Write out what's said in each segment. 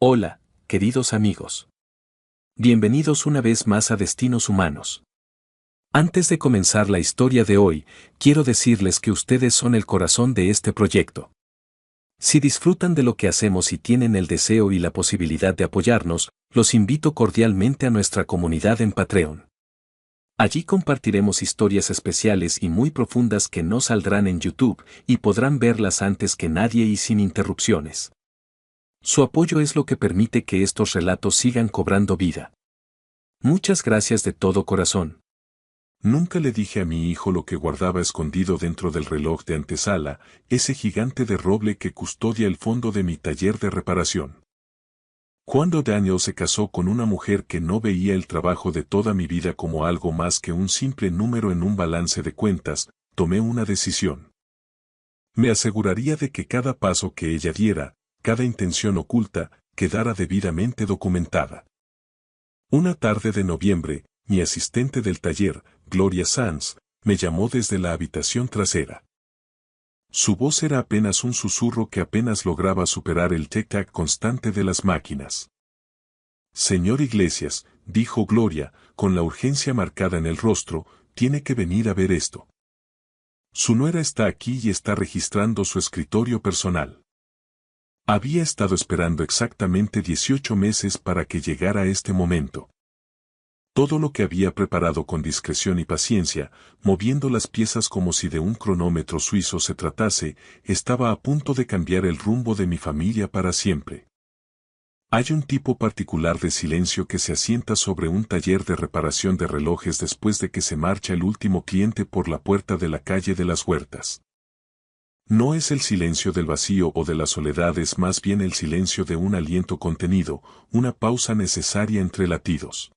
Hola, queridos amigos. Bienvenidos una vez más a Destinos Humanos. Antes de comenzar la historia de hoy, quiero decirles que ustedes son el corazón de este proyecto. Si disfrutan de lo que hacemos y tienen el deseo y la posibilidad de apoyarnos, los invito cordialmente a nuestra comunidad en Patreon. Allí compartiremos historias especiales y muy profundas que no saldrán en YouTube y podrán verlas antes que nadie y sin interrupciones. Su apoyo es lo que permite que estos relatos sigan cobrando vida. Muchas gracias de todo corazón. Nunca le dije a mi hijo lo que guardaba escondido dentro del reloj de antesala, ese gigante de roble que custodia el fondo de mi taller de reparación. Cuando Daniel se casó con una mujer que no veía el trabajo de toda mi vida como algo más que un simple número en un balance de cuentas, tomé una decisión. Me aseguraría de que cada paso que ella diera, cada intención oculta, quedara debidamente documentada. Una tarde de noviembre, mi asistente del taller, Gloria Sanz, me llamó desde la habitación trasera. Su voz era apenas un susurro que apenas lograba superar el tic-tac constante de las máquinas. Señor Iglesias, dijo Gloria, con la urgencia marcada en el rostro, tiene que venir a ver esto. Su nuera está aquí y está registrando su escritorio personal. Había estado esperando exactamente 18 meses para que llegara este momento. Todo lo que había preparado con discreción y paciencia, moviendo las piezas como si de un cronómetro suizo se tratase, estaba a punto de cambiar el rumbo de mi familia para siempre. Hay un tipo particular de silencio que se asienta sobre un taller de reparación de relojes después de que se marcha el último cliente por la puerta de la calle de las Huertas. No es el silencio del vacío o de la soledad, es más bien el silencio de un aliento contenido, una pausa necesaria entre latidos.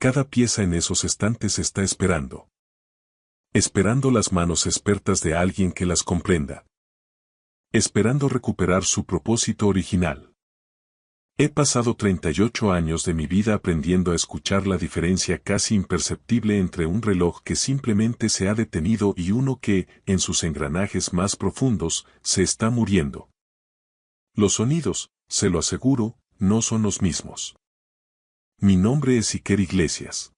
Cada pieza en esos estantes está esperando. Esperando las manos expertas de alguien que las comprenda. Esperando recuperar su propósito original. He pasado 38 años de mi vida aprendiendo a escuchar la diferencia casi imperceptible entre un reloj que simplemente se ha detenido y uno que, en sus engranajes más profundos, se está muriendo. Los sonidos, se lo aseguro, no son los mismos. Mi nombre es Iker Iglesias.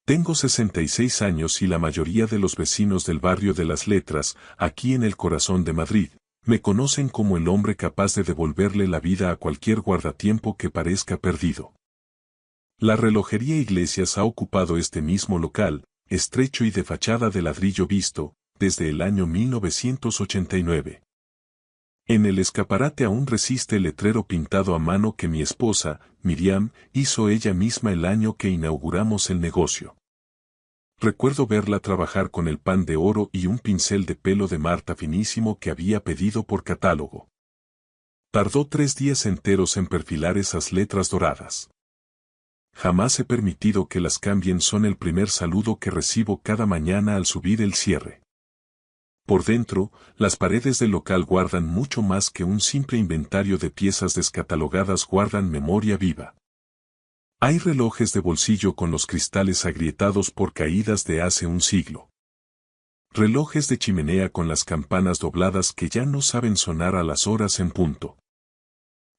Tengo 66 años y la mayoría de los vecinos del barrio de las Letras, aquí en el corazón de Madrid, me conocen como el hombre capaz de devolverle la vida a cualquier guardatiempo que parezca perdido. La relojería Iglesias ha ocupado este mismo local, estrecho y de fachada de ladrillo visto, desde el año 1989. En el escaparate aún resiste el letrero pintado a mano que mi esposa, Miriam, hizo ella misma el año que inauguramos el negocio. Recuerdo verla trabajar con el pan de oro y un pincel de pelo de Marta finísimo que había pedido por catálogo. Tardó 3 días enteros en perfilar esas letras doradas. Jamás he permitido que las cambien, son el primer saludo que recibo cada mañana al subir el cierre. Por dentro, las paredes del local guardan mucho más que un simple inventario de piezas descatalogadas, guardan memoria viva. Hay relojes de bolsillo con los cristales agrietados por caídas de hace un siglo. Relojes de chimenea con las campanas dobladas que ya no saben sonar a las horas en punto.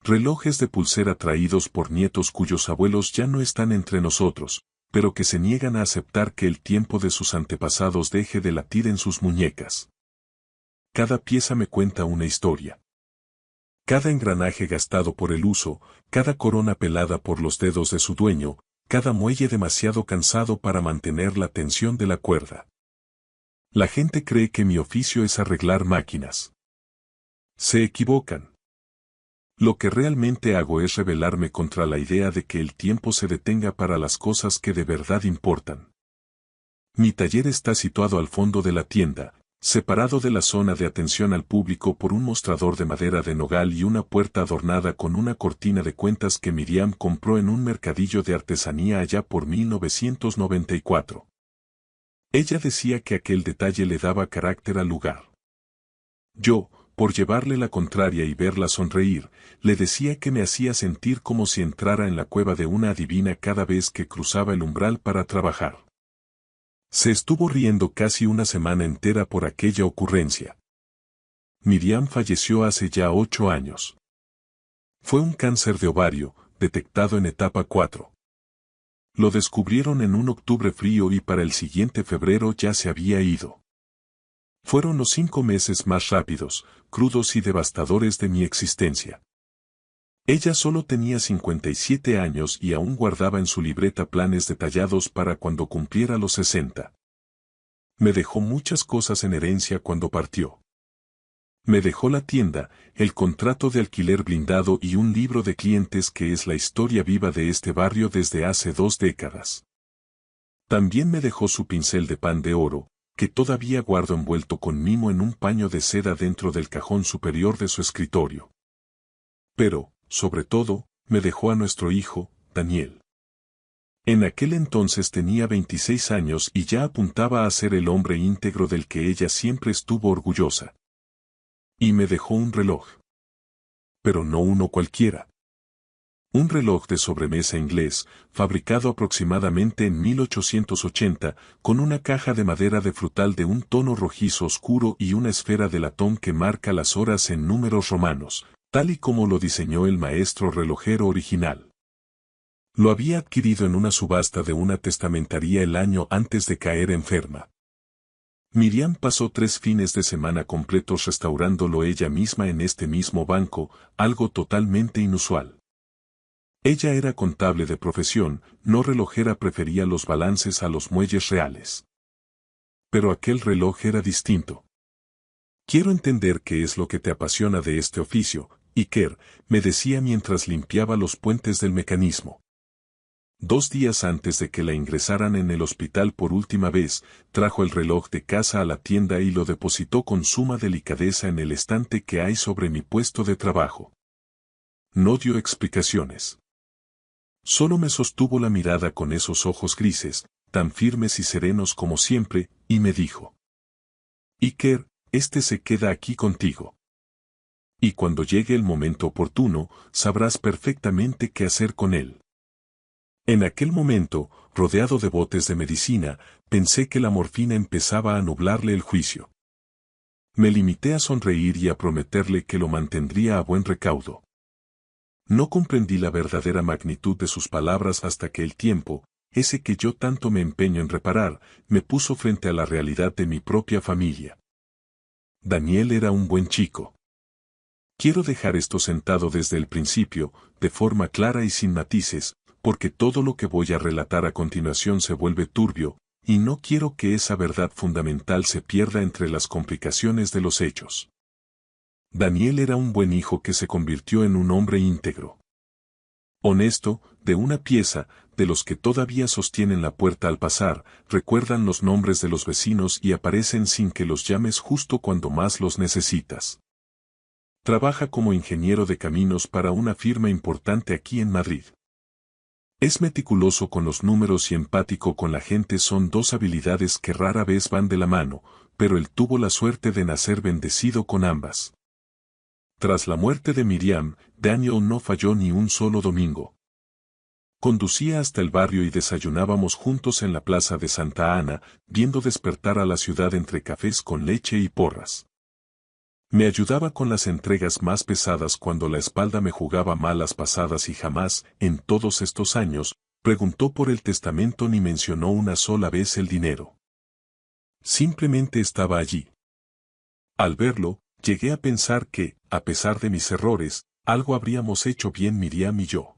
Relojes de pulsera traídos por nietos cuyos abuelos ya no están entre nosotros, pero que se niegan a aceptar que el tiempo de sus antepasados deje de latir en sus muñecas. Cada pieza me cuenta una historia. Cada engranaje gastado por el uso, cada corona pelada por los dedos de su dueño, cada muelle demasiado cansado para mantener la tensión de la cuerda. La gente cree que mi oficio es arreglar máquinas. Se equivocan. Lo que realmente hago es rebelarme contra la idea de que el tiempo se detenga para las cosas que de verdad importan. Mi taller está situado al fondo de la tienda, separado de la zona de atención al público por un mostrador de madera de nogal y una puerta adornada con una cortina de cuentas que Miriam compró en un mercadillo de artesanía allá por 1994. Ella decía que aquel detalle le daba carácter al lugar. Yo, por llevarle la contraria y verla sonreír, le decía que me hacía sentir como si entrara en la cueva de una adivina cada vez que cruzaba el umbral para trabajar. Se estuvo riendo casi una semana entera por aquella ocurrencia. Miriam falleció hace ya 8 años. Fue un cáncer de ovario, detectado en etapa 4. Lo descubrieron en un octubre frío y para el siguiente febrero ya se había ido. Fueron los 5 meses más rápidos, crudos y devastadores de mi existencia. Ella solo tenía 57 años y aún guardaba en su libreta planes detallados para cuando cumpliera los 60. Me dejó muchas cosas en herencia cuando partió. Me dejó la tienda, el contrato de alquiler blindado y un libro de clientes que es la historia viva de este barrio desde hace 2 décadas. También me dejó su pincel de pan de oro, que todavía guardo envuelto con mimo en un paño de seda dentro del cajón superior de su escritorio. Pero, sobre todo, me dejó a nuestro hijo, Daniel. En aquel entonces tenía 26 años y ya apuntaba a ser el hombre íntegro del que ella siempre estuvo orgullosa. Y me dejó un reloj. Pero no uno cualquiera. Un reloj de sobremesa inglés, fabricado aproximadamente en 1880, con una caja de madera de frutal de un tono rojizo oscuro y una esfera de latón que marca las horas en números romanos, tal y como lo diseñó el maestro relojero original. Lo había adquirido en una subasta de una testamentaría el año antes de caer enferma. Miriam pasó 3 fines de semana completos restaurándolo ella misma en este mismo banco, algo totalmente inusual. Ella era contable de profesión, no relojera, prefería los balances a los muelles reales. Pero aquel reloj era distinto. Quiero entender qué es lo que te apasiona de este oficio, Iker, me decía mientras limpiaba los puentes del mecanismo. 2 días antes de que la ingresaran en el hospital por última vez, trajo el reloj de casa a la tienda y lo depositó con suma delicadeza en el estante que hay sobre mi puesto de trabajo. No dio explicaciones. Solo me sostuvo la mirada con esos ojos grises, tan firmes y serenos como siempre, y me dijo: Iker, este se queda aquí contigo. Y cuando llegue el momento oportuno, sabrás perfectamente qué hacer con él. En aquel momento, rodeado de botes de medicina, pensé que la morfina empezaba a nublarle el juicio. Me limité a sonreír y a prometerle que lo mantendría a buen recaudo. No comprendí la verdadera magnitud de sus palabras hasta que el tiempo, ese que yo tanto me empeño en reparar, me puso frente a la realidad de mi propia familia. Daniel era un buen chico. Quiero dejar esto sentado desde el principio, de forma clara y sin matices, porque todo lo que voy a relatar a continuación se vuelve turbio, y no quiero que esa verdad fundamental se pierda entre las complicaciones de los hechos. Daniel era un buen hijo que se convirtió en un hombre íntegro. Honesto, de una pieza, de los que todavía sostienen la puerta al pasar, recuerdan los nombres de los vecinos y aparecen sin que los llames justo cuando más los necesitas. Trabaja como ingeniero de caminos para una firma importante aquí en Madrid. Es meticuloso con los números y empático con la gente, son 2 habilidades que rara vez van de la mano, pero él tuvo la suerte de nacer bendecido con ambas. Tras la muerte de Miriam, Daniel no falló ni un solo domingo. Conducía hasta el barrio y desayunábamos juntos en la plaza de Santa Ana, viendo despertar a la ciudad entre cafés con leche y porras. Me ayudaba con las entregas más pesadas cuando la espalda me jugaba malas pasadas y jamás, en todos estos años, preguntó por el testamento ni mencionó una sola vez el dinero. Simplemente estaba allí. Al verlo, llegué a pensar que, a pesar de mis errores, algo habríamos hecho bien Miriam y yo.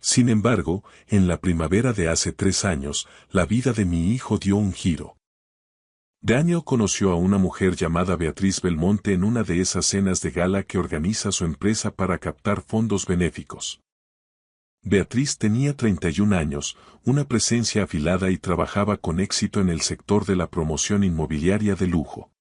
Sin embargo, en la primavera de hace 3 años, la vida de mi hijo dio un giro. Daniel conoció a una mujer llamada Beatriz Belmonte en una de esas cenas de gala que organiza su empresa para captar fondos benéficos. Beatriz tenía 31 años, una presencia afilada y trabajaba con éxito en el sector de la promoción inmobiliaria de lujo.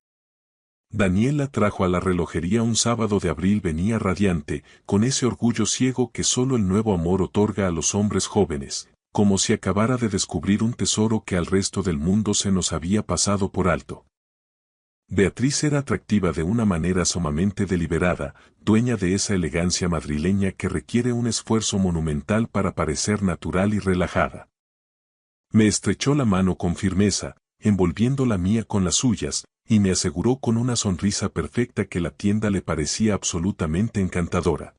Daniel la trajo a la relojería un sábado de abril, venía radiante, con ese orgullo ciego que solo el nuevo amor otorga a los hombres jóvenes, como si acabara de descubrir un tesoro que al resto del mundo se nos había pasado por alto. Beatriz era atractiva de una manera sumamente deliberada, dueña de esa elegancia madrileña que requiere un esfuerzo monumental para parecer natural y relajada. Me estrechó la mano con firmeza, envolviendo la mía con las suyas, y me aseguró con una sonrisa perfecta que la tienda le parecía absolutamente encantadora.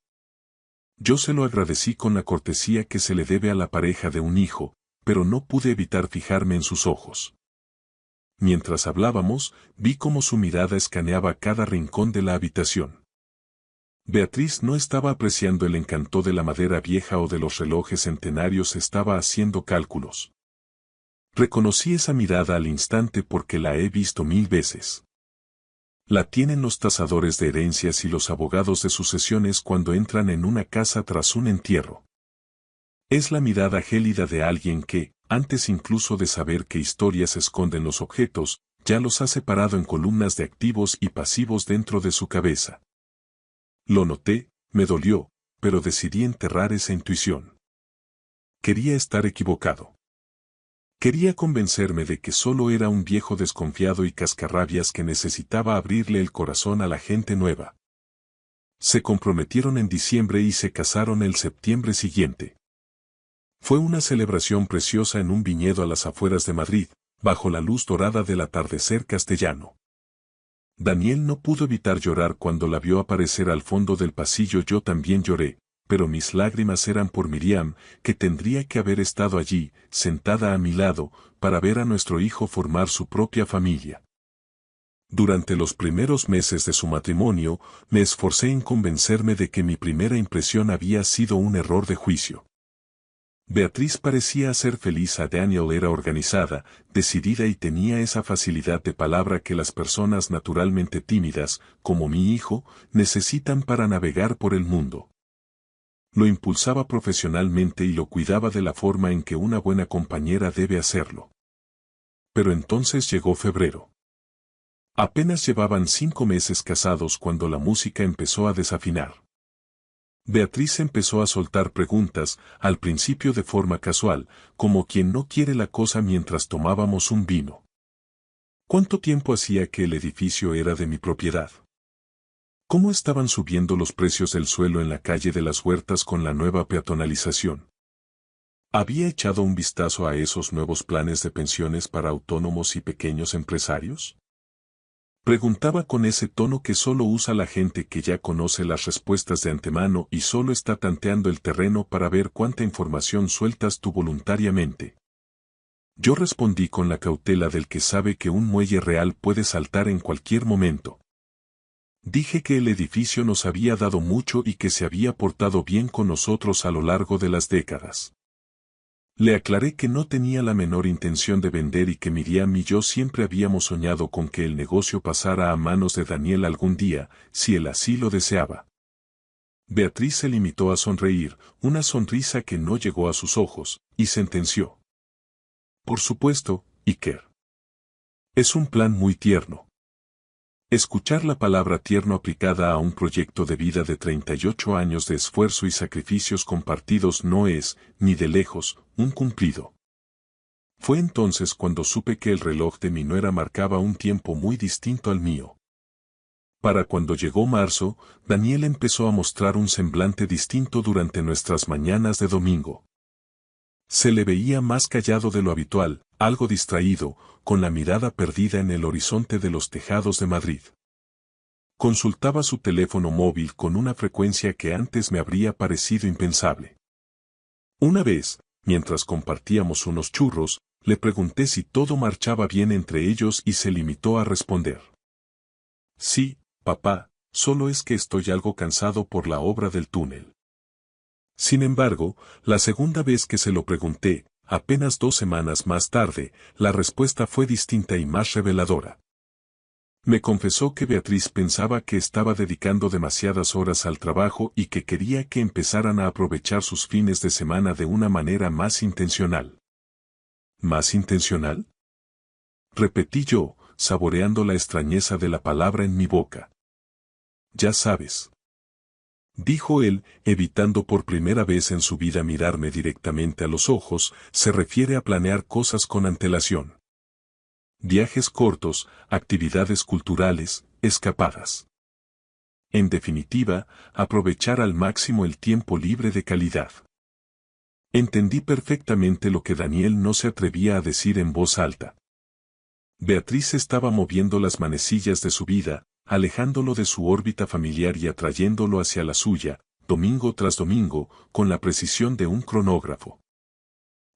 Yo se lo agradecí con la cortesía que se le debe a la pareja de un hijo, pero no pude evitar fijarme en sus ojos. Mientras hablábamos, vi cómo su mirada escaneaba cada rincón de la habitación. Beatriz no estaba apreciando el encanto de la madera vieja o de los relojes centenarios, estaba haciendo cálculos. Reconocí esa mirada al instante porque la he visto 1000 veces. La tienen los tasadores de herencias y los abogados de sucesiones cuando entran en una casa tras un entierro. Es la mirada gélida de alguien que, antes incluso de saber qué historias esconden los objetos, ya los ha separado en columnas de activos y pasivos dentro de su cabeza. Lo noté, me dolió, pero decidí enterrar esa intuición. Quería estar equivocado. Quería convencerme de que solo era un viejo desconfiado y cascarrabias que necesitaba abrirle el corazón a la gente nueva. Se comprometieron en diciembre y se casaron el septiembre siguiente. Fue una celebración preciosa en un viñedo a las afueras de Madrid, bajo la luz dorada del atardecer castellano. Daniel no pudo evitar llorar cuando la vio aparecer al fondo del pasillo. Yo también lloré, pero mis lágrimas eran por Miriam, que tendría que haber estado allí, sentada a mi lado, para ver a nuestro hijo formar su propia familia. Durante los primeros meses de su matrimonio, me esforcé en convencerme de que mi primera impresión había sido un error de juicio. Beatriz parecía hacer feliz a Daniel, era organizada, decidida y tenía esa facilidad de palabra que las personas naturalmente tímidas, como mi hijo, necesitan para navegar por el mundo. Lo impulsaba profesionalmente y lo cuidaba de la forma en que una buena compañera debe hacerlo. Pero entonces llegó febrero. Apenas llevaban 5 meses casados cuando la música empezó a desafinar. Beatriz empezó a soltar preguntas, al principio de forma casual, como quien no quiere la cosa mientras tomábamos un vino. ¿Cuánto tiempo hacía que el edificio era de mi propiedad? ¿Cómo estaban subiendo los precios del suelo en la calle de las Huertas con la nueva peatonalización? ¿Había echado un vistazo a esos nuevos planes de pensiones para autónomos y pequeños empresarios? Preguntaba con ese tono que solo usa la gente que ya conoce las respuestas de antemano y solo está tanteando el terreno para ver cuánta información sueltas tú voluntariamente. Yo respondí con la cautela del que sabe que un muelle real puede saltar en cualquier momento. Dije que el edificio nos había dado mucho y que se había portado bien con nosotros a lo largo de las décadas. Le aclaré que no tenía la menor intención de vender y que Miriam y yo siempre habíamos soñado con que el negocio pasara a manos de Daniel algún día, si él así lo deseaba. Beatriz se limitó a sonreír, una sonrisa que no llegó a sus ojos, y sentenció: Por supuesto, Iker. Es un plan muy tierno. Escuchar la palabra tierno aplicada a un proyecto de vida de 38 años de esfuerzo y sacrificios compartidos no es, ni de lejos, un cumplido. Fue entonces cuando supe que el reloj de mi nuera marcaba un tiempo muy distinto al mío. Para cuando llegó marzo, Daniel empezó a mostrar un semblante distinto durante nuestras mañanas de domingo. Se le veía más callado de lo habitual, algo distraído, con la mirada perdida en el horizonte de los tejados de Madrid. Consultaba su teléfono móvil con una frecuencia que antes me habría parecido impensable. Una vez, mientras compartíamos unos churros, le pregunté si todo marchaba bien entre ellos y se limitó a responder: Sí, papá, solo es que estoy algo cansado por la obra del túnel. Sin embargo, la segunda vez que se lo pregunté, apenas 2 semanas más tarde, la respuesta fue distinta y más reveladora. Me confesó que Beatriz pensaba que estaba dedicando demasiadas horas al trabajo y que quería que empezaran a aprovechar sus fines de semana de una manera más intencional. ¿Más intencional? Repetí yo, saboreando la extrañeza de la palabra en mi boca. Ya sabes. Dijo él, evitando por primera vez en su vida mirarme directamente a los ojos, se refiere a planear cosas con antelación. Viajes cortos, actividades culturales, escapadas. En definitiva, aprovechar al máximo el tiempo libre de calidad. Entendí perfectamente lo que Daniel no se atrevía a decir en voz alta. Beatriz estaba moviendo las manecillas de su vida, alejándolo de su órbita familiar y atrayéndolo hacia la suya, domingo tras domingo, con la precisión de un cronógrafo.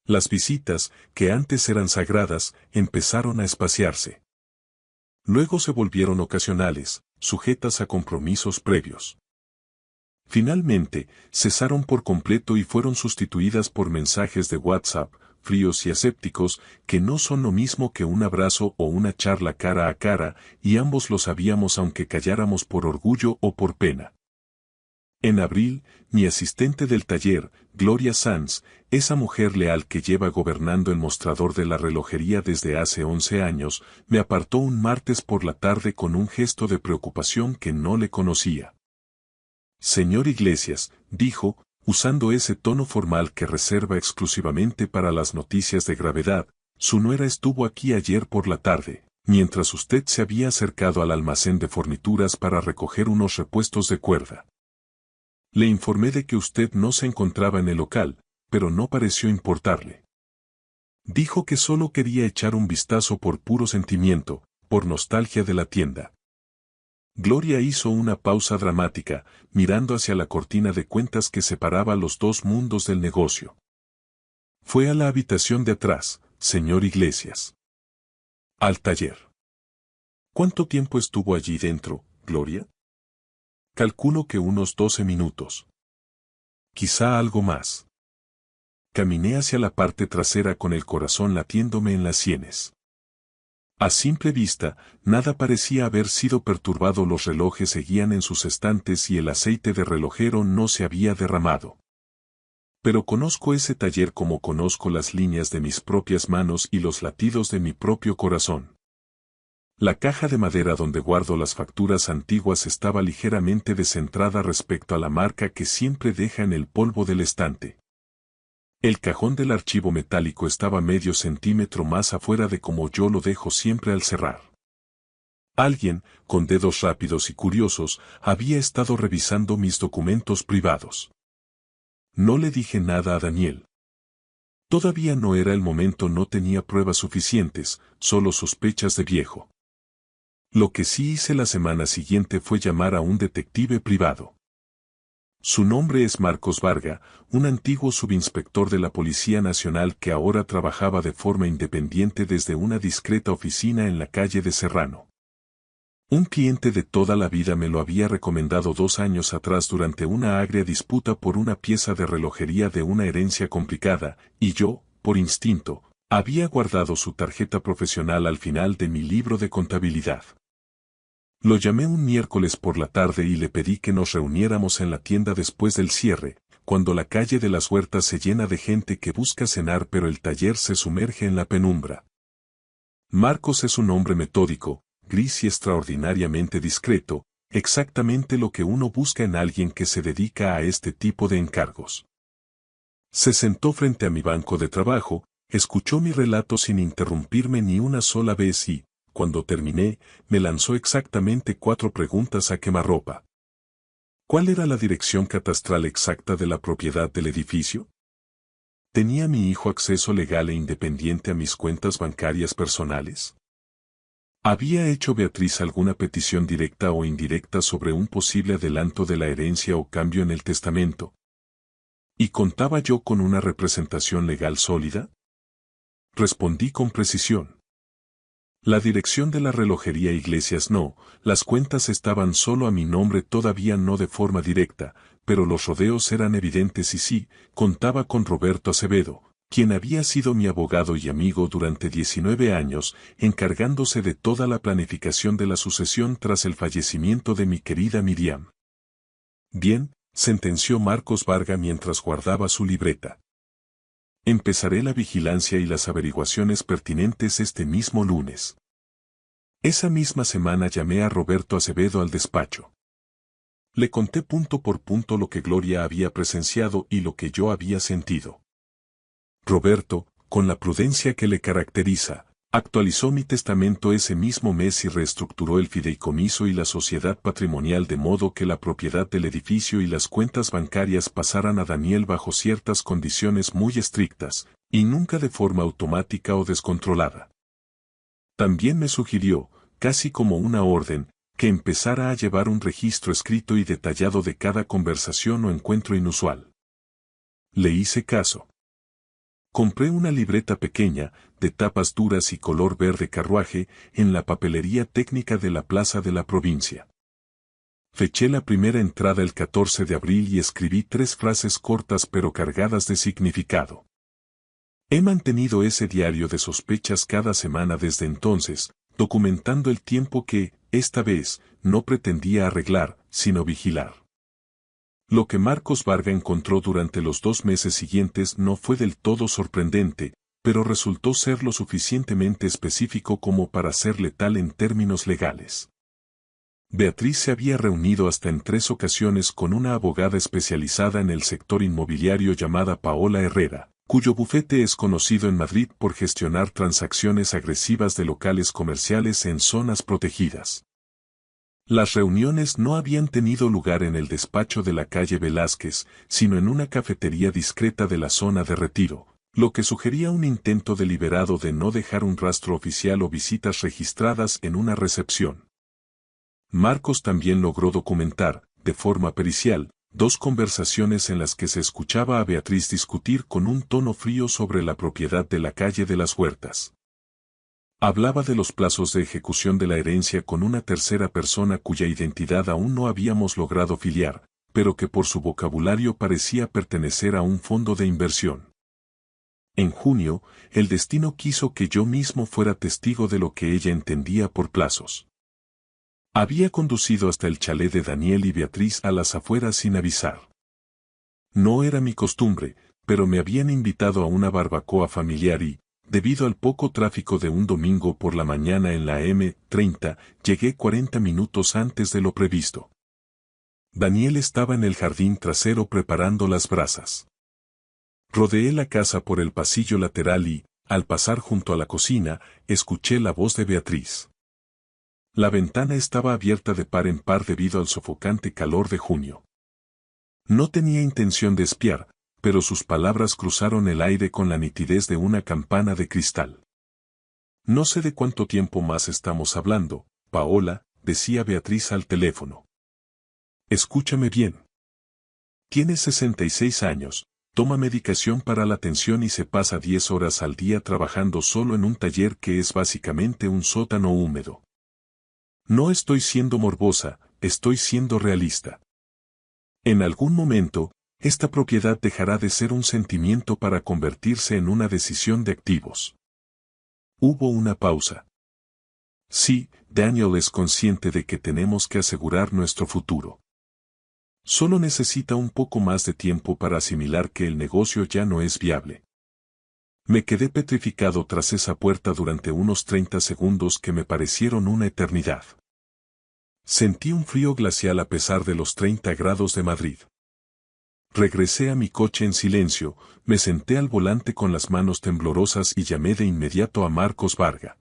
Las visitas, que antes eran sagradas, empezaron a espaciarse. Luego se volvieron ocasionales, sujetas a compromisos previos. Finalmente, cesaron por completo y fueron sustituidas por mensajes de WhatsApp, fríos y asépticos, que no son lo mismo que un abrazo o una charla cara a cara, y ambos lo sabíamos aunque calláramos por orgullo o por pena. En abril, mi asistente del taller, Gloria Sanz, esa mujer leal que lleva gobernando el mostrador de la relojería desde hace 11 años, me apartó un martes por la tarde con un gesto de preocupación que no le conocía. Señor Iglesias, dijo, usando ese tono formal que reserva exclusivamente para las noticias de gravedad, su nuera estuvo aquí ayer por la tarde, mientras usted se había acercado al almacén de fornituras para recoger unos repuestos de cuerda. Le informé de que usted no se encontraba en el local, pero no pareció importarle. Dijo que solo quería echar un vistazo por puro sentimiento, por nostalgia de la tienda. Gloria hizo una pausa dramática, mirando hacia la cortina de cuentas que separaba los dos mundos del negocio. Fue a la habitación de atrás, señor Iglesias. Al taller. ¿Cuánto tiempo estuvo allí dentro, Gloria? Calculo que unos 12 minutos. Quizá algo más. Caminé hacia la parte trasera con el corazón latiéndome en las sienes. A simple vista, nada parecía haber sido perturbado, los relojes seguían en sus estantes y el aceite de relojero no se había derramado. Pero conozco ese taller como conozco las líneas de mis propias manos y los latidos de mi propio corazón. La caja de madera donde guardo las facturas antiguas estaba ligeramente descentrada respecto a la marca que siempre deja en el polvo del estante. El cajón del archivo metálico estaba medio centímetro más afuera de como yo lo dejo siempre al cerrar. Alguien, con dedos rápidos y curiosos, había estado revisando mis documentos privados. No le dije nada a Daniel. Todavía no era el momento, no tenía pruebas suficientes, solo sospechas de viejo. Lo que sí hice la semana siguiente fue llamar a un detective privado. Su nombre es Marcos Varga, un antiguo subinspector de la Policía Nacional que ahora trabajaba de forma independiente desde una discreta oficina en la calle de Serrano. Un cliente de toda la vida me lo había recomendado 2 años atrás durante una agria disputa por una pieza de relojería de una herencia complicada, y yo, por instinto, había guardado su tarjeta profesional al final de mi libro de contabilidad. Lo llamé un miércoles por la tarde y le pedí que nos reuniéramos en la tienda después del cierre, cuando la calle de las Huertas se llena de gente que busca cenar pero el taller se sumerge en la penumbra. Marcos es un hombre metódico, gris y extraordinariamente discreto, exactamente lo que uno busca en alguien que se dedica a este tipo de encargos. Se sentó frente a mi banco de trabajo, escuchó mi relato sin interrumpirme ni una sola vez y, cuando terminé, me lanzó exactamente 4 preguntas a quemarropa. ¿Cuál era la dirección catastral exacta de la propiedad del edificio? ¿Tenía mi hijo acceso legal e independiente a mis cuentas bancarias personales? ¿Había hecho Beatriz alguna petición directa o indirecta sobre un posible adelanto de la herencia o cambio en el testamento? ¿Y contaba yo con una representación legal sólida? Respondí con precisión. La dirección de la relojería Iglesias no, las cuentas estaban solo a mi nombre, todavía no de forma directa, pero los rodeos eran evidentes y sí, contaba con Roberto Acevedo, quien había sido mi abogado y amigo durante 19 años, encargándose de toda la planificación de la sucesión tras el fallecimiento de mi querida Miriam. Bien, sentenció Marcos Varga mientras guardaba su libreta. Empezaré la vigilancia y las averiguaciones pertinentes este mismo lunes. Esa misma semana llamé a Roberto Acevedo al despacho. Le conté punto por punto lo que Gloria había presenciado y lo que yo había sentido. Roberto, con la prudencia que le caracteriza, actualizó mi testamento ese mismo mes y reestructuró el fideicomiso y la sociedad patrimonial de modo que la propiedad del edificio y las cuentas bancarias pasaran a Daniel bajo ciertas condiciones muy estrictas, y nunca de forma automática o descontrolada. También me sugirió, casi como una orden, que empezara a llevar un registro escrito y detallado de cada conversación o encuentro inusual. Le hice caso. Compré una libreta pequeña, de tapas duras y color verde carruaje, en la papelería técnica de la plaza de la provincia. Feché la primera entrada el 14 de abril y escribí 3 frases cortas pero cargadas de significado. He mantenido ese diario de sospechas cada semana desde entonces, documentando el tiempo que, esta vez, no pretendía arreglar, sino vigilar. Lo que Marcos Varga encontró durante los 2 meses siguientes no fue del todo sorprendente, pero resultó ser lo suficientemente específico como para ser letal en términos legales. Beatriz se había reunido hasta en 3 ocasiones con una abogada especializada en el sector inmobiliario llamada Paola Herrera, cuyo bufete es conocido en Madrid por gestionar transacciones agresivas de locales comerciales en zonas protegidas. Las reuniones no habían tenido lugar en el despacho de la calle Velázquez, sino en una cafetería discreta de la zona de Retiro, lo que sugería un intento deliberado de no dejar un rastro oficial o visitas registradas en una recepción. Marcos también logró documentar, de forma pericial, 2 conversaciones en las que se escuchaba a Beatriz discutir con un tono frío sobre la propiedad de la calle de las Huertas. Hablaba de los plazos de ejecución de la herencia con una tercera persona cuya identidad aún no habíamos logrado filiar, pero que por su vocabulario parecía pertenecer a un fondo de inversión. En junio, el destino quiso que yo mismo fuera testigo de lo que ella entendía por plazos. Había conducido hasta el chalet de Daniel y Beatriz a las afueras sin avisar. No era mi costumbre, pero me habían invitado a una barbacoa familiar y, debido al poco tráfico de un domingo por la mañana en la M30, llegué 40 minutos antes de lo previsto. Daniel estaba en el jardín trasero preparando las brasas. Rodeé la casa por el pasillo lateral y, al pasar junto a la cocina, escuché la voz de Beatriz. La ventana estaba abierta de par en par debido al sofocante calor de junio. No tenía intención de espiar, pero sus palabras cruzaron el aire con la nitidez de una campana de cristal. No sé de cuánto tiempo más estamos hablando, Paola, decía Beatriz al teléfono. Escúchame bien. Tienes 66 años, toma medicación para la tensión y se pasa 10 horas al día trabajando solo en un taller que es básicamente un sótano húmedo. No estoy siendo morbosa, estoy siendo realista. En algún momento, esta propiedad dejará de ser un sentimiento para convertirse en una decisión de activos. Hubo una pausa. Sí, Daniel es consciente de que tenemos que asegurar nuestro futuro. Solo necesita un poco más de tiempo para asimilar que el negocio ya no es viable. Me quedé petrificado tras esa puerta durante unos 30 segundos que me parecieron una eternidad. Sentí un frío glacial a pesar de los 30 grados de Madrid. Regresé a mi coche en silencio, me senté al volante con las manos temblorosas y llamé de inmediato a Marcos Varga.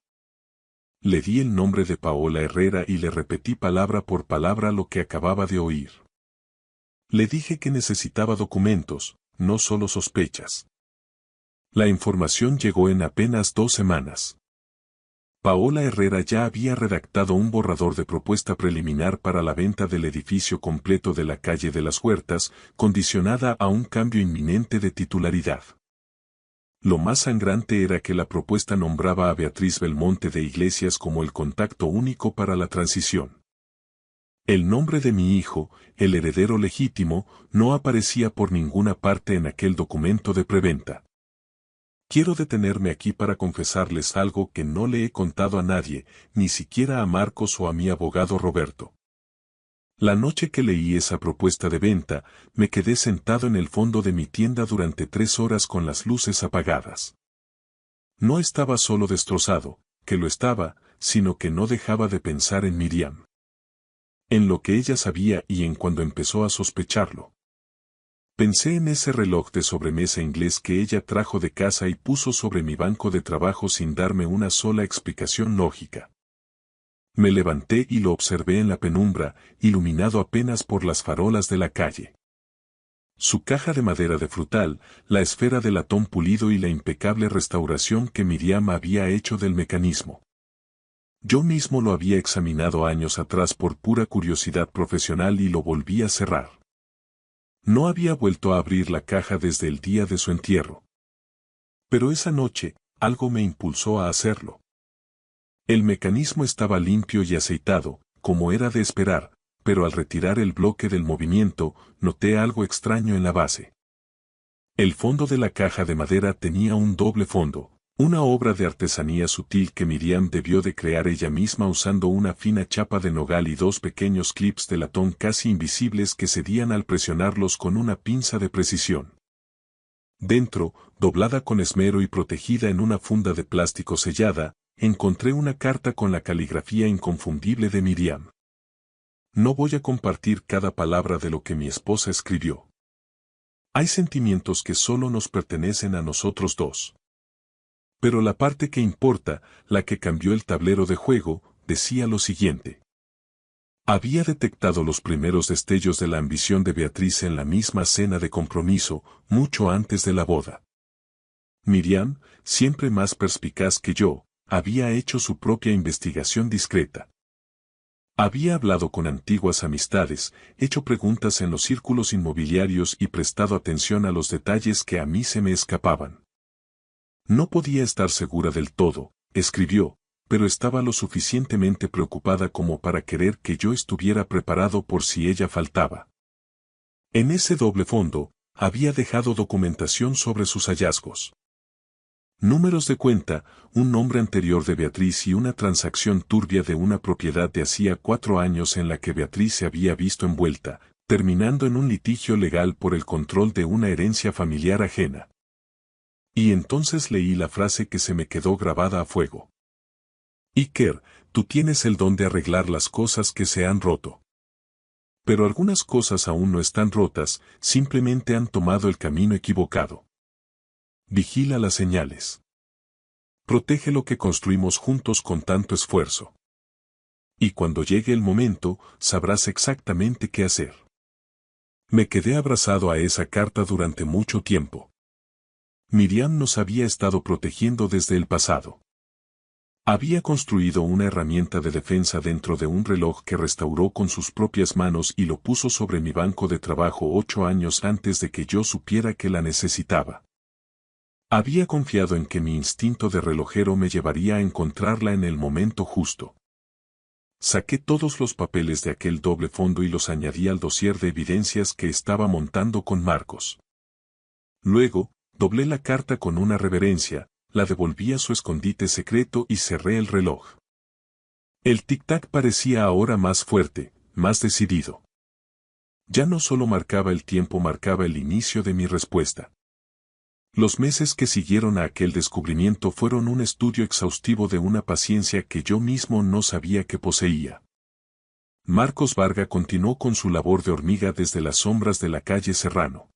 Le di el nombre de Paola Herrera y le repetí palabra por palabra lo que acababa de oír. Le dije que necesitaba documentos, no solo sospechas. La información llegó en apenas 2 semanas. Paola Herrera ya había redactado un borrador de propuesta preliminar para la venta del edificio completo de la calle de las Huertas, condicionada a un cambio inminente de titularidad. Lo más sangrante era que la propuesta nombraba a Beatriz Belmonte de Iglesias como el contacto único para la transición. El nombre de mi hijo, el heredero legítimo, no aparecía por ninguna parte en aquel documento de preventa. Quiero detenerme aquí para confesarles algo que no le he contado a nadie, ni siquiera a Marcos o a mi abogado Roberto. La noche que leí esa propuesta de venta, me quedé sentado en el fondo de mi tienda durante 3 horas con las luces apagadas. No estaba solo destrozado, que lo estaba, sino que no dejaba de pensar en Miriam. En lo que ella sabía y en cuando empezó a sospecharlo. Pensé en ese reloj de sobremesa inglés que ella trajo de casa y puso sobre mi banco de trabajo sin darme una sola explicación lógica. Me levanté y lo observé en la penumbra, iluminado apenas por las farolas de la calle. Su caja de madera de frutal, la esfera de latón pulido y la impecable restauración que Miriam había hecho del mecanismo. Yo mismo lo había examinado años atrás por pura curiosidad profesional y lo volví a cerrar. No había vuelto a abrir la caja desde el día de su entierro. Pero esa noche, algo me impulsó a hacerlo. El mecanismo estaba limpio y aceitado, como era de esperar, pero al retirar el bloque del movimiento, noté algo extraño en la base. El fondo de la caja de madera tenía un doble fondo, una obra de artesanía sutil que Miriam debió de crear ella misma usando una fina chapa de nogal y dos pequeños clips de latón casi invisibles que cedían al presionarlos con una pinza de precisión. Dentro, doblada con esmero y protegida en una funda de plástico sellada, encontré una carta con la caligrafía inconfundible de Miriam. No voy a compartir cada palabra de lo que mi esposa escribió. Hay sentimientos que solo nos pertenecen a nosotros dos. Pero la parte que importa, la que cambió el tablero de juego, decía lo siguiente. Había detectado los primeros destellos de la ambición de Beatriz en la misma cena de compromiso, mucho antes de la boda. Miriam, siempre más perspicaz que yo, había hecho su propia investigación discreta. Había hablado con antiguas amistades, hecho preguntas en los círculos inmobiliarios y prestado atención a los detalles que a mí se me escapaban. No podía estar segura del todo, escribió, pero estaba lo suficientemente preocupada como para querer que yo estuviera preparado por si ella faltaba. En ese doble fondo, había dejado documentación sobre sus hallazgos. Números de cuenta, un nombre anterior de Beatriz y una transacción turbia de una propiedad de hacía 4 años en la que Beatriz se había visto envuelta, terminando en un litigio legal por el control de una herencia familiar ajena. Y entonces leí la frase que se me quedó grabada a fuego. Iker, tú tienes el don de arreglar las cosas que se han roto. Pero algunas cosas aún no están rotas, simplemente han tomado el camino equivocado. Vigila las señales. Protege lo que construimos juntos con tanto esfuerzo. Y cuando llegue el momento, sabrás exactamente qué hacer. Me quedé abrazado a esa carta durante mucho tiempo. Miriam nos había estado protegiendo desde el pasado. Había construido una herramienta de defensa dentro de un reloj que restauró con sus propias manos y lo puso sobre mi banco de trabajo 8 años antes de que yo supiera que la necesitaba. Había confiado en que mi instinto de relojero me llevaría a encontrarla en el momento justo. Saqué todos los papeles de aquel doble fondo y los añadí al dossier de evidencias que estaba montando con Marcos. Luego, doblé la carta con una reverencia, la devolví a su escondite secreto y cerré el reloj. El tic-tac parecía ahora más fuerte, más decidido. Ya no solo marcaba el tiempo, marcaba el inicio de mi respuesta. Los meses que siguieron a aquel descubrimiento fueron un estudio exhaustivo de una paciencia que yo mismo no sabía que poseía. Marcos Varga continuó con su labor de hormiga desde las sombras de la calle Serrano.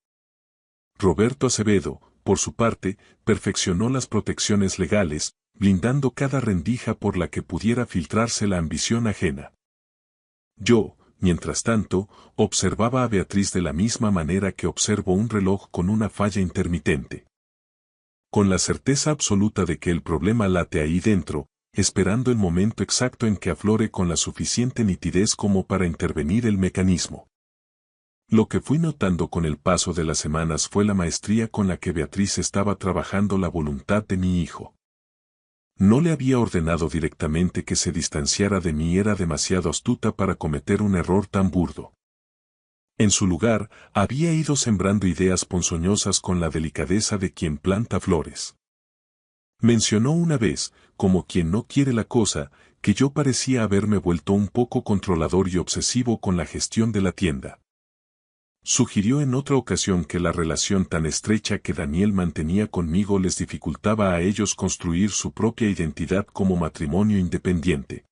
Roberto Acevedo, por su parte, perfeccionó las protecciones legales, blindando cada rendija por la que pudiera filtrarse la ambición ajena. Yo, mientras tanto, observaba a Beatriz de la misma manera que observo un reloj con una falla intermitente. Con la certeza absoluta de que el problema late ahí dentro, esperando el momento exacto en que aflore con la suficiente nitidez como para intervenir el mecanismo. Lo que fui notando con el paso de las semanas fue la maestría con la que Beatriz estaba trabajando la voluntad de mi hijo. No le había ordenado directamente que se distanciara de mí, era demasiado astuta para cometer un error tan burdo. En su lugar, había ido sembrando ideas ponzoñosas con la delicadeza de quien planta flores. Mencionó una vez, como quien no quiere la cosa, que yo parecía haberme vuelto un poco controlador y obsesivo con la gestión de la tienda. Sugirió en otra ocasión que la relación tan estrecha que Daniel mantenía conmigo les dificultaba a ellos construir su propia identidad como matrimonio independiente.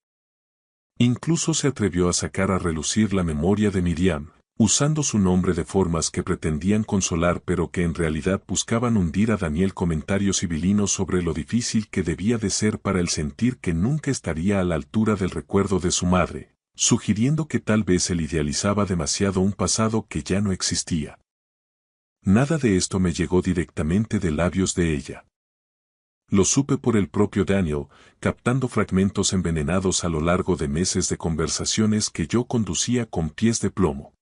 Incluso se atrevió a sacar a relucir la memoria de Miriam, usando su nombre de formas que pretendían consolar pero que en realidad buscaban hundir a Daniel, comentarios civilinos sobre lo difícil que debía de ser para él sentir que nunca estaría a la altura del recuerdo de su madre, sugiriendo que tal vez él idealizaba demasiado un pasado que ya no existía. Nada de esto me llegó directamente de labios de ella. Lo supe por el propio Daniel, captando fragmentos envenenados a lo largo de meses de conversaciones que yo conducía con pies de plomo.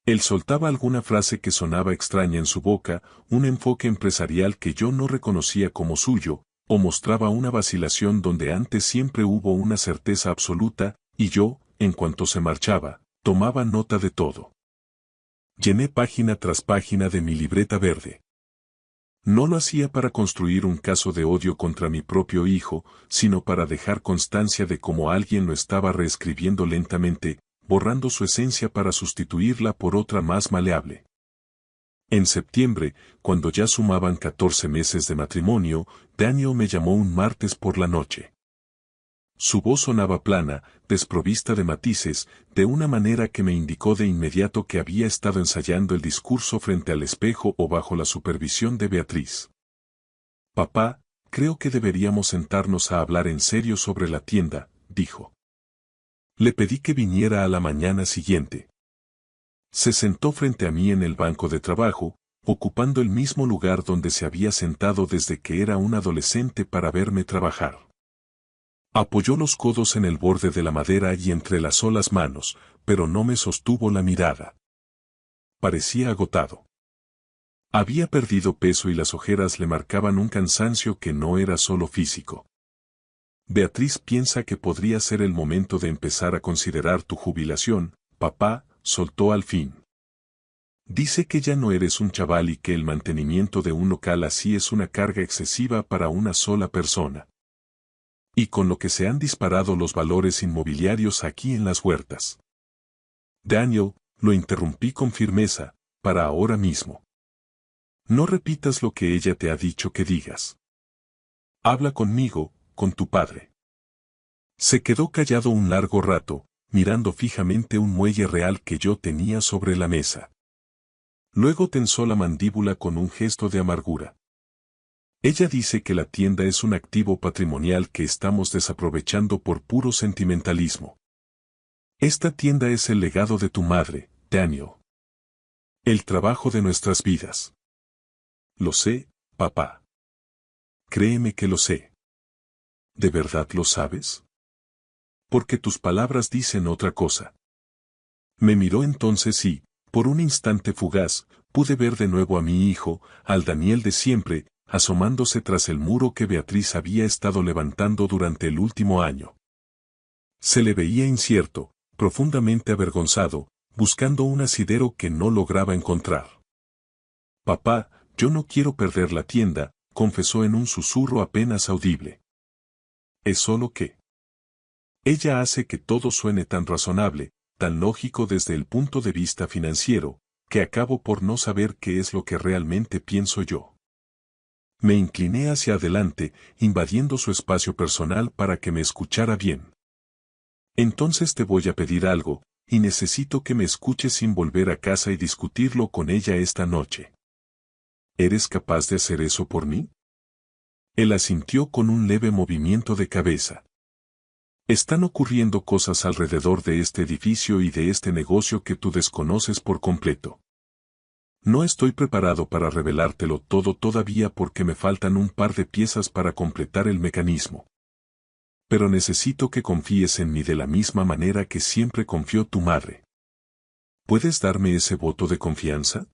Él soltaba alguna frase que sonaba extraña en su boca, un enfoque empresarial que yo no reconocía como suyo, o mostraba una vacilación donde antes siempre hubo una certeza absoluta, y yo, en cuanto se marchaba, tomaba nota de todo. Llené página tras página de mi libreta verde. No lo hacía para construir un caso de odio contra mi propio hijo, sino para dejar constancia de cómo alguien lo estaba reescribiendo lentamente, borrando su esencia para sustituirla por otra más maleable. En septiembre, cuando ya sumaban 14 meses de matrimonio, Daniel me llamó un martes por la noche. Su voz sonaba plana, desprovista de matices, de una manera que me indicó de inmediato que había estado ensayando el discurso frente al espejo o bajo la supervisión de Beatriz. Papá, creo que deberíamos sentarnos a hablar en serio sobre la tienda, dijo. Le pedí que viniera a la mañana siguiente. Se sentó frente a mí en el banco de trabajo, ocupando el mismo lugar donde se había sentado desde que era un adolescente para verme trabajar. Apoyó los codos en el borde de la madera y entrelazó las manos, pero no me sostuvo la mirada. Parecía agotado. Había perdido peso y las ojeras le marcaban un cansancio que no era solo físico. Beatriz piensa que podría ser el momento de empezar a considerar tu jubilación, papá, soltó al fin. Dice que ya no eres un chaval y que el mantenimiento de un local así es una carga excesiva para una sola persona. Y con lo que se han disparado los valores inmobiliarios aquí en las huertas. Daniel, lo interrumpí con firmeza, para ahora mismo. No repitas lo que ella te ha dicho que digas. Habla conmigo, con tu padre. Se quedó callado un largo rato, mirando fijamente un muelle real que yo tenía sobre la mesa. Luego tensó la mandíbula con un gesto de amargura. Ella dice que la tienda es un activo patrimonial que estamos desaprovechando por puro sentimentalismo. Esta tienda es el legado de tu madre, Daniel. El trabajo de nuestras vidas. Lo sé, papá. Créeme que lo sé. ¿De verdad lo sabes? Porque tus palabras dicen otra cosa. Me miró entonces y, por un instante fugaz, pude ver de nuevo a mi hijo, al Daniel de siempre, asomándose tras el muro que Beatriz había estado levantando durante el último año. Se le veía incierto, profundamente avergonzado, buscando un asidero que no lograba encontrar. Papá, yo no quiero perder la tienda, confesó en un susurro apenas audible. Es solo que... Ella hace que todo suene tan razonable, tan lógico desde el punto de vista financiero, que acabo por no saber qué es lo que realmente pienso yo. Me incliné hacia adelante, invadiendo su espacio personal para que me escuchara bien. Entonces te voy a pedir algo, y necesito que me escuches sin volver a casa y discutirlo con ella esta noche. ¿Eres capaz de hacer eso por mí? Él asintió con un leve movimiento de cabeza. Están ocurriendo cosas alrededor de este edificio y de este negocio que tú desconoces por completo. No estoy preparado para revelártelo todo todavía porque me faltan un par de piezas para completar el mecanismo. Pero necesito que confíes en mí de la misma manera que siempre confió tu madre. ¿Puedes darme ese voto de confianza?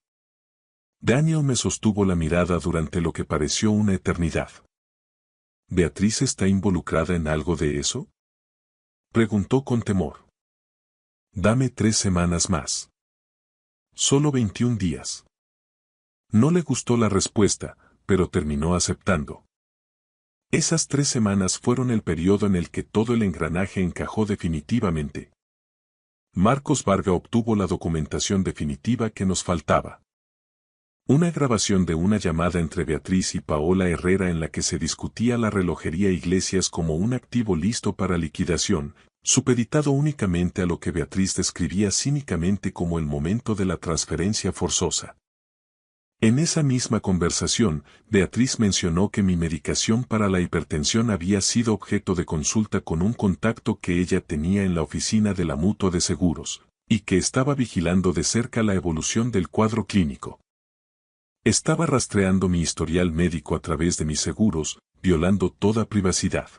Daniel me sostuvo la mirada durante lo que pareció una eternidad. ¿Beatriz está involucrada en algo de eso? Preguntó con temor. Dame 3 semanas más. Solo 21 días. No le gustó la respuesta, pero terminó aceptando. Esas 3 semanas fueron el periodo en el que todo el engranaje encajó definitivamente. Marcos Varga obtuvo la documentación definitiva que nos faltaba. Una grabación de una llamada entre Beatriz y Paola Herrera en la que se discutía la relojería Iglesias como un activo listo para liquidación, supeditado únicamente a lo que Beatriz describía cínicamente como el momento de la transferencia forzosa. En esa misma conversación, Beatriz mencionó que mi medicación para la hipertensión había sido objeto de consulta con un contacto que ella tenía en la oficina de la Mutua de Seguros, y que estaba vigilando de cerca la evolución del cuadro clínico. Estaba rastreando mi historial médico a través de mis seguros, violando toda privacidad.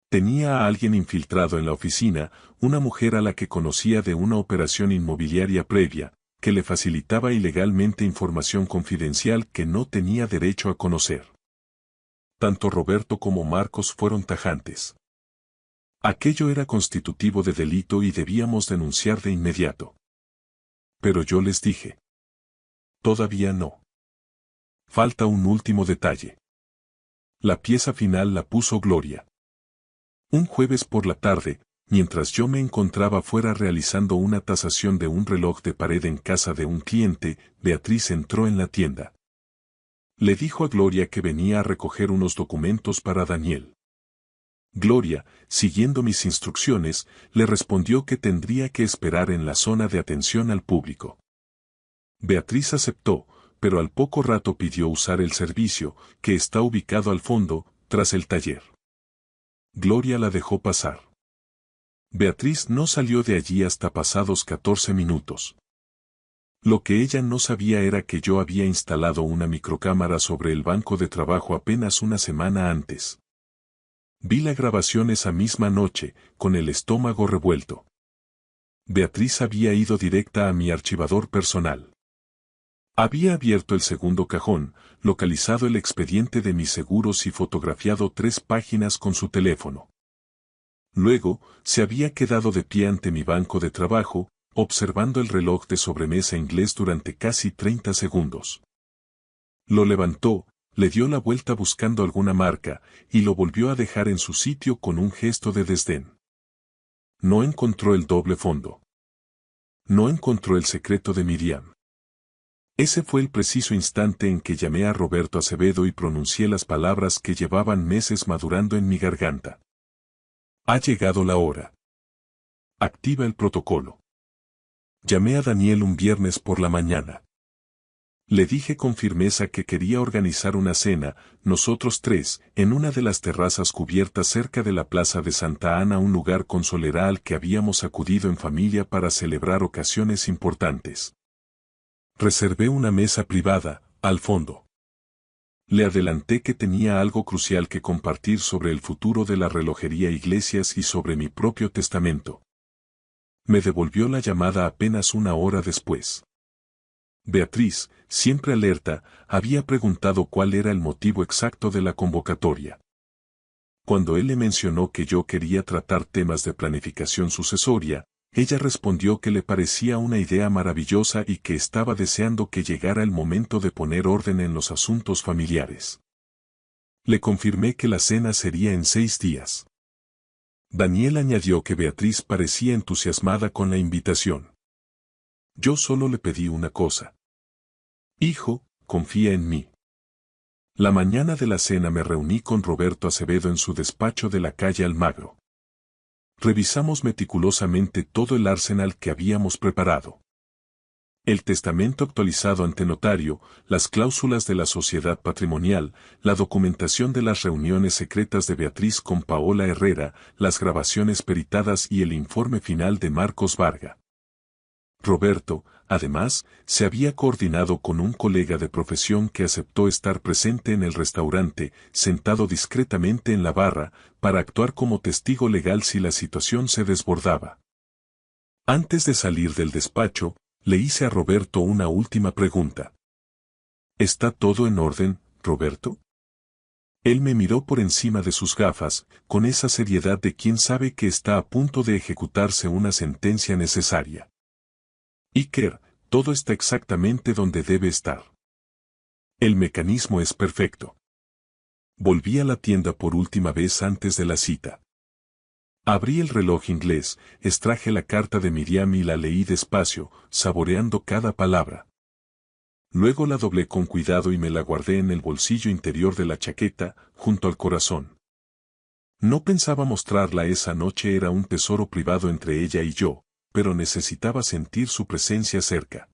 Tenía a alguien infiltrado en la oficina, una mujer a la que conocía de una operación inmobiliaria previa, que le facilitaba ilegalmente información confidencial que no tenía derecho a conocer. Tanto Roberto como Marcos fueron tajantes. Aquello era constitutivo de delito y debíamos denunciar de inmediato. Pero yo les dije. Todavía no. Falta un último detalle. La pieza final la puso Gloria. Un jueves por la tarde, mientras yo me encontraba fuera realizando una tasación de un reloj de pared en casa de un cliente, Beatriz entró en la tienda. Le dijo a Gloria que venía a recoger unos documentos para Daniel. Gloria, siguiendo mis instrucciones, le respondió que tendría que esperar en la zona de atención al público. Beatriz aceptó, pero al poco rato pidió usar el servicio, que está ubicado al fondo, tras el taller. Gloria la dejó pasar. Beatriz no salió de allí hasta pasados 14 minutos. Lo que ella no sabía era que yo había instalado una microcámara sobre el banco de trabajo apenas una semana antes. Vi la grabación esa misma noche, con el estómago revuelto. Beatriz había ido directa a mi archivador personal. Había abierto el segundo cajón, localizado el expediente de mis seguros y fotografiado 3 páginas con su teléfono. Luego, se había quedado de pie ante mi banco de trabajo, observando el reloj de sobremesa inglés durante casi 30 segundos. Lo levantó, le dio la vuelta buscando alguna marca, y lo volvió a dejar en su sitio con un gesto de desdén. No encontró el doble fondo. No encontró el secreto de Miriam. Ese fue el preciso instante en que llamé a Roberto Acevedo y pronuncié las palabras que llevaban meses madurando en mi garganta. Ha llegado la hora. Activa el protocolo. Llamé a Daniel un viernes por la mañana. Le dije con firmeza que quería organizar una cena, nosotros 3, en una de las terrazas cubiertas cerca de la Plaza de Santa Ana, un lugar con soledad al que habíamos acudido en familia para celebrar ocasiones importantes. Reservé una mesa privada, al fondo. Le adelanté que tenía algo crucial que compartir sobre el futuro de la relojería Iglesias y sobre mi propio testamento. Me devolvió la llamada apenas una hora después. Beatriz, siempre alerta, había preguntado cuál era el motivo exacto de la convocatoria. Cuando él le mencionó que yo quería tratar temas de planificación sucesoria, ella respondió que le parecía una idea maravillosa y que estaba deseando que llegara el momento de poner orden en los asuntos familiares. Le confirmé que la cena sería en 6 días. Daniel añadió que Beatriz parecía entusiasmada con la invitación. Yo solo le pedí una cosa. Hijo, confía en mí. La mañana de la cena me reuní con Roberto Acevedo en su despacho de la calle Almagro. Revisamos meticulosamente todo el arsenal que habíamos preparado. El testamento actualizado ante notario, las cláusulas de la sociedad patrimonial, la documentación de las reuniones secretas de Beatriz con Paola Herrera, las grabaciones peritadas y el informe final de Marcos Varga. Roberto, además, se había coordinado con un colega de profesión que aceptó estar presente en el restaurante, sentado discretamente en la barra, para actuar como testigo legal si la situación se desbordaba. Antes de salir del despacho, le hice a Roberto una última pregunta. ¿Está todo en orden, Roberto? Él me miró por encima de sus gafas, con esa seriedad de quien sabe que está a punto de ejecutarse una sentencia necesaria. Iker, todo está exactamente donde debe estar. El mecanismo es perfecto. Volví a la tienda por última vez antes de la cita. Abrí el reloj inglés, extraje la carta de Miriam y la leí despacio, saboreando cada palabra. Luego la doblé con cuidado y me la guardé en el bolsillo interior de la chaqueta, junto al corazón. No pensaba mostrarla esa noche, era un tesoro privado entre ella y yo, pero necesitaba sentir su presencia cerca.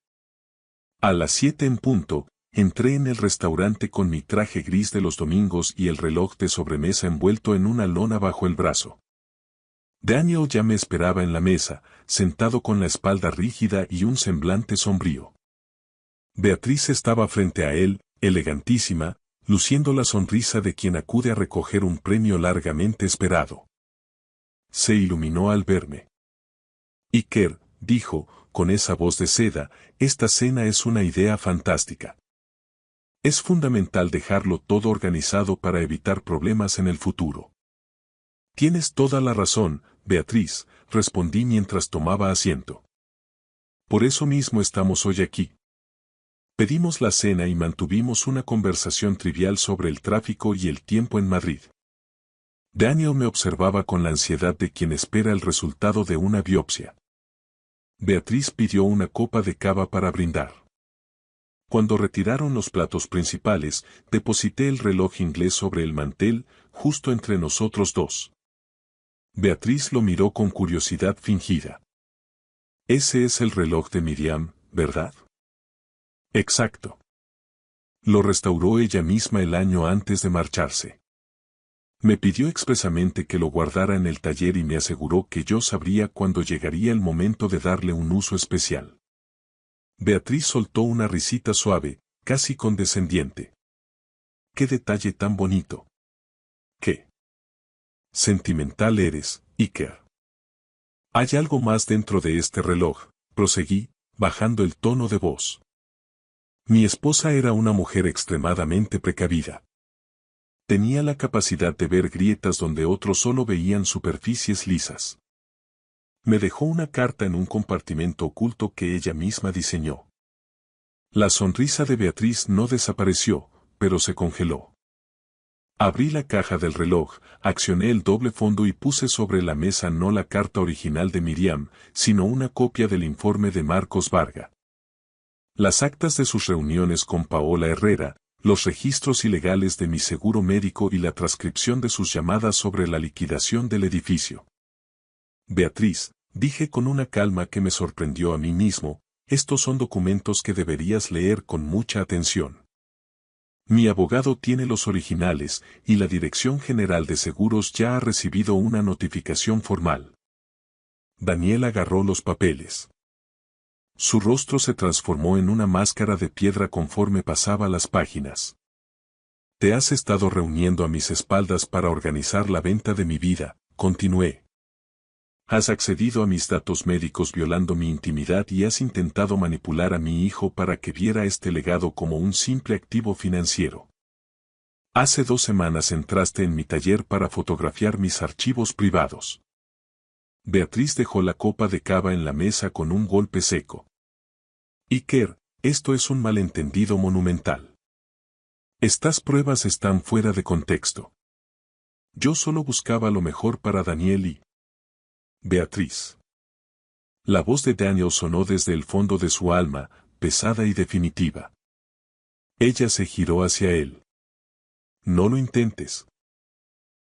A las 7 en punto, entré en el restaurante con mi traje gris de los domingos y el reloj de sobremesa envuelto en una lona bajo el brazo. Daniel ya me esperaba en la mesa, sentado con la espalda rígida y un semblante sombrío. Beatriz estaba frente a él, elegantísima, luciendo la sonrisa de quien acude a recoger un premio largamente esperado. Se iluminó al verme. Iker, dijo, con esa voz de seda, esta cena es una idea fantástica. Es fundamental dejarlo todo organizado para evitar problemas en el futuro. Tienes toda la razón, Beatriz, respondí mientras tomaba asiento. Por eso mismo estamos hoy aquí. Pedimos la cena y mantuvimos una conversación trivial sobre el tráfico y el tiempo en Madrid. Daniel me observaba con la ansiedad de quien espera el resultado de una biopsia. Beatriz pidió una copa de cava para brindar. Cuando retiraron los platos principales, deposité el reloj inglés sobre el mantel, justo entre nosotros dos. Beatriz lo miró con curiosidad fingida. Ese es el reloj de Miriam, ¿verdad? Exacto. Lo restauró ella misma el año antes de marcharse. Me pidió expresamente que lo guardara en el taller y me aseguró que yo sabría cuándo llegaría el momento de darle un uso especial. Beatriz soltó una risita suave, casi condescendiente. ¡Qué detalle tan bonito! ¡Qué sentimental eres, Iker! Hay algo más dentro de este reloj, proseguí, bajando el tono de voz. Mi esposa era una mujer extremadamente precavida. Tenía la capacidad de ver grietas donde otros solo veían superficies lisas. Me dejó una carta en un compartimento oculto que ella misma diseñó. La sonrisa de Beatriz no desapareció, pero se congeló. Abrí la caja del reloj, accioné el doble fondo y puse sobre la mesa no la carta original de Miriam, sino una copia del informe de Marcos Varga. Las actas de sus reuniones con Paola Herrera, los registros ilegales de mi seguro médico y la transcripción de sus llamadas sobre la liquidación del edificio. Beatriz, dije con una calma que me sorprendió a mí mismo, estos son documentos que deberías leer con mucha atención. Mi abogado tiene los originales y la Dirección General de Seguros ya ha recibido una notificación formal. Daniel agarró los papeles. Su rostro se transformó en una máscara de piedra conforme pasaba las páginas. Te has estado reuniendo a mis espaldas para organizar la venta de mi vida, continué. Has accedido a mis datos médicos violando mi intimidad y has intentado manipular a mi hijo para que viera este legado como un simple activo financiero. Hace 2 semanas entraste en mi taller para fotografiar mis archivos privados. Beatriz dejó la copa de cava en la mesa con un golpe seco. Iker, esto es un malentendido monumental. Estas pruebas están fuera de contexto. Yo solo buscaba lo mejor para Daniel y Beatriz. La voz de Daniel sonó desde el fondo de su alma, pesada y definitiva. Ella se giró hacia él. No lo intentes.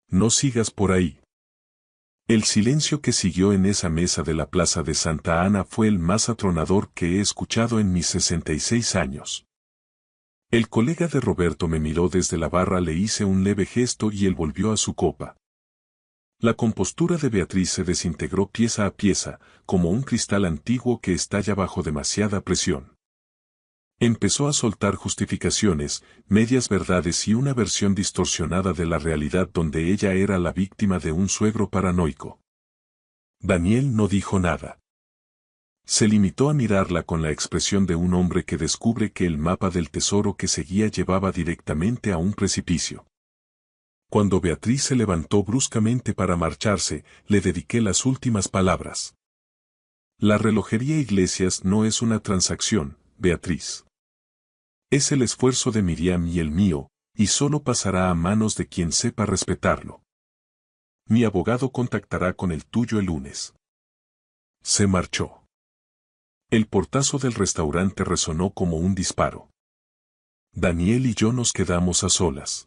No sigas por ahí. El silencio que siguió en esa mesa de la Plaza de Santa Ana fue el más atronador que he escuchado en mis 66 años. El colega de Roberto me miró desde la barra, le hice un leve gesto y él volvió a su copa. La compostura de Beatriz se desintegró pieza a pieza, como un cristal antiguo que estalla bajo demasiada presión. Empezó a soltar justificaciones, medias verdades y una versión distorsionada de la realidad donde ella era la víctima de un suegro paranoico. Daniel no dijo nada. Se limitó a mirarla con la expresión de un hombre que descubre que el mapa del tesoro que seguía llevaba directamente a un precipicio. Cuando Beatriz se levantó bruscamente para marcharse, le dediqué las últimas palabras. La relojería Iglesias no es una transacción, Beatriz. Es el esfuerzo de Miriam y el mío, y solo pasará a manos de quien sepa respetarlo. Mi abogado contactará con el tuyo el lunes. Se marchó. El portazo del restaurante resonó como un disparo. Daniel y yo nos quedamos a solas.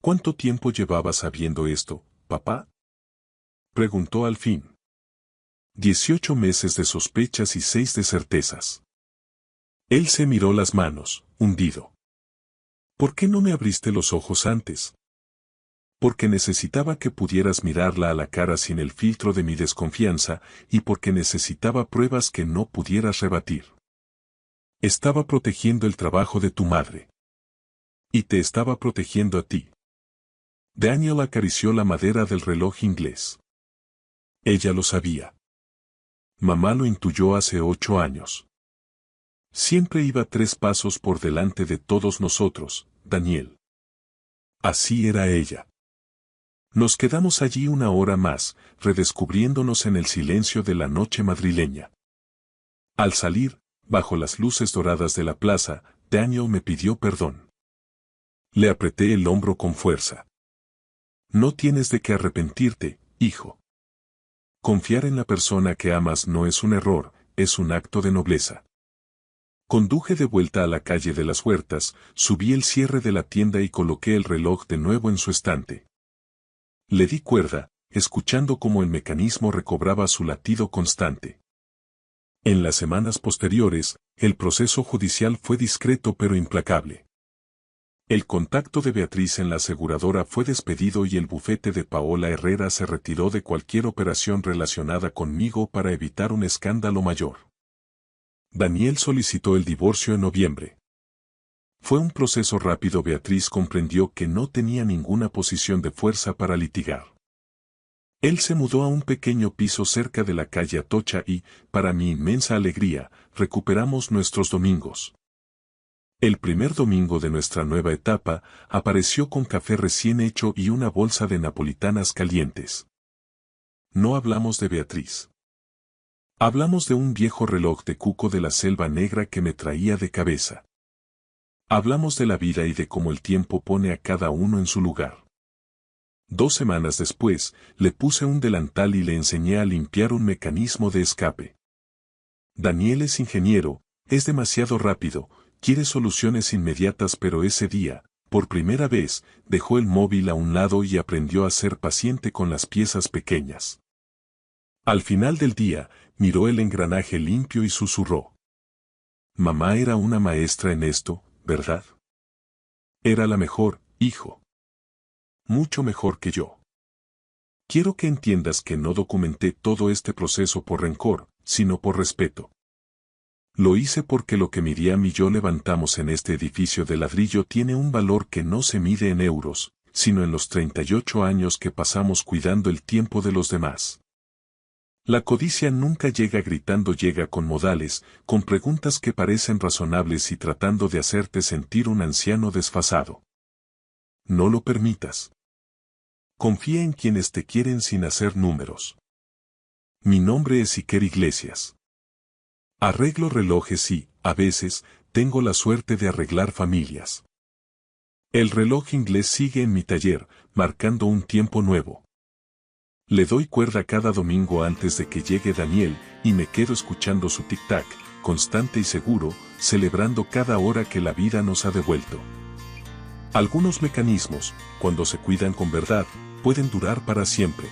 ¿Cuánto tiempo llevabas sabiendo esto, papá? Preguntó al fin. 18 meses de sospechas y 6 de certezas. Él se miró las manos, hundido. ¿Por qué no me abriste los ojos antes? Porque necesitaba que pudieras mirarla a la cara sin el filtro de mi desconfianza, y porque necesitaba pruebas que no pudieras rebatir. Estaba protegiendo el trabajo de tu madre. Y te estaba protegiendo a ti. Daniel acarició la madera del reloj inglés. Ella lo sabía. Mamá lo intuyó hace 8 años. Siempre iba 3 pasos por delante de todos nosotros, Daniel. Así era ella. Nos quedamos allí 1 hora más, redescubriéndonos en el silencio de la noche madrileña. Al salir, bajo las luces doradas de la plaza, Daniel me pidió perdón. Le apreté el hombro con fuerza. No tienes de qué arrepentirte, hijo. Confiar en la persona que amas no es un error, es un acto de nobleza. Conduje de vuelta a la calle de las Huertas, subí el cierre de la tienda y coloqué el reloj de nuevo en su estante. Le di cuerda, escuchando cómo el mecanismo recobraba su latido constante. En las semanas posteriores, el proceso judicial fue discreto pero implacable. El contacto de Beatriz en la aseguradora fue despedido y el bufete de Paola Herrera se retiró de cualquier operación relacionada conmigo para evitar un escándalo mayor. Daniel solicitó el divorcio en noviembre. Fue un proceso rápido. Beatriz comprendió que no tenía ninguna posición de fuerza para litigar. Él se mudó a un pequeño piso cerca de la calle Atocha y, para mi inmensa alegría, recuperamos nuestros domingos. El primer domingo de nuestra nueva etapa, apareció con café recién hecho y una bolsa de napolitanas calientes. No hablamos de Beatriz. Hablamos de un viejo reloj de cuco de la Selva Negra que me traía de cabeza. Hablamos de la vida y de cómo el tiempo pone a cada uno en su lugar. 2 semanas después, le puse un delantal y le enseñé a limpiar un mecanismo de escape. Daniel es ingeniero, es demasiado rápido, quiere soluciones inmediatas, pero ese día, por primera vez, dejó el móvil a un lado y aprendió a ser paciente con las piezas pequeñas. Al final del día, miró el engranaje limpio y susurró. Mamá era una maestra en esto, ¿verdad? Era la mejor, hijo. Mucho mejor que yo. Quiero que entiendas que no documenté todo este proceso por rencor, sino por respeto. Lo hice porque lo que Miriam y yo levantamos en este edificio de ladrillo tiene un valor que no se mide en euros, sino en los 38 años que pasamos cuidando el tiempo de los demás. La codicia nunca llega gritando, llega con modales, con preguntas que parecen razonables y tratando de hacerte sentir un anciano desfasado. No lo permitas. Confía en quienes te quieren sin hacer números. Mi nombre es Iker Iglesias. Arreglo relojes y, a veces, tengo la suerte de arreglar familias. El reloj inglés sigue en mi taller, marcando un tiempo nuevo. Le doy cuerda cada domingo antes de que llegue Daniel, y me quedo escuchando su tic-tac, constante y seguro, celebrando cada hora que la vida nos ha devuelto. Algunos mecanismos, cuando se cuidan con verdad, pueden durar para siempre.